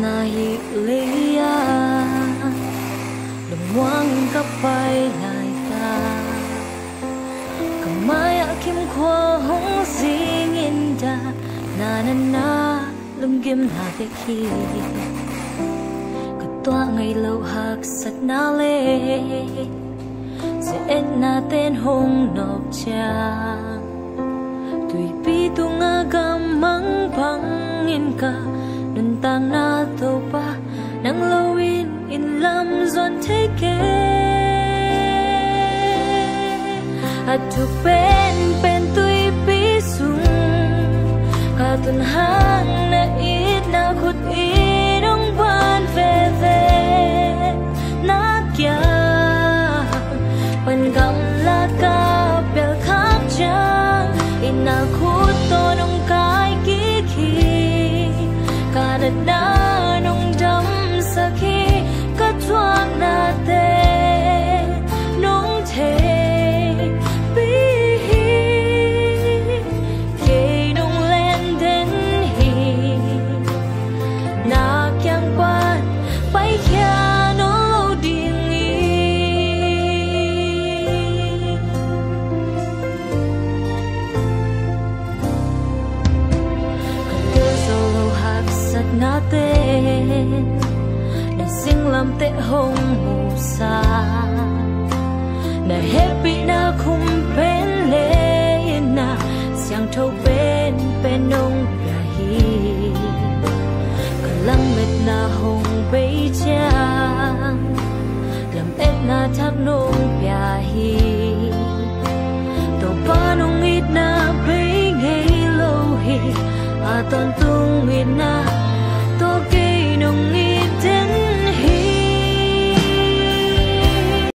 na hi leia đừng ngoan cắp bay lại ta cầm mai ở kim khoa hong riêng in ta na na na lum kim na te khi cả toa ngày lâu hạc sat na le sẽ na tên hong nộp cha tùy pi tu nga gam mang bang in ka nun tang na to pa nang lâu in lam zon thế ke at tu pen tui pi sung ka tun hang na it na khut i dong ban ve ve na kya pan gam la ka pel khap cha in na khut to nong kai ki khi ka da na nong dam sa khi ka chuang na te nong the bi ke nong len den hi na kyang quan pai kya no ding i ka solo hak sat na te sing lam te hong mu sa na happy na khum pen le na siang thâu pen nong ra hi kalang met na hong bei cha lam et na thap nong pya hi to pa nong it na bei ngei lo hi a ton tung it na to ke nong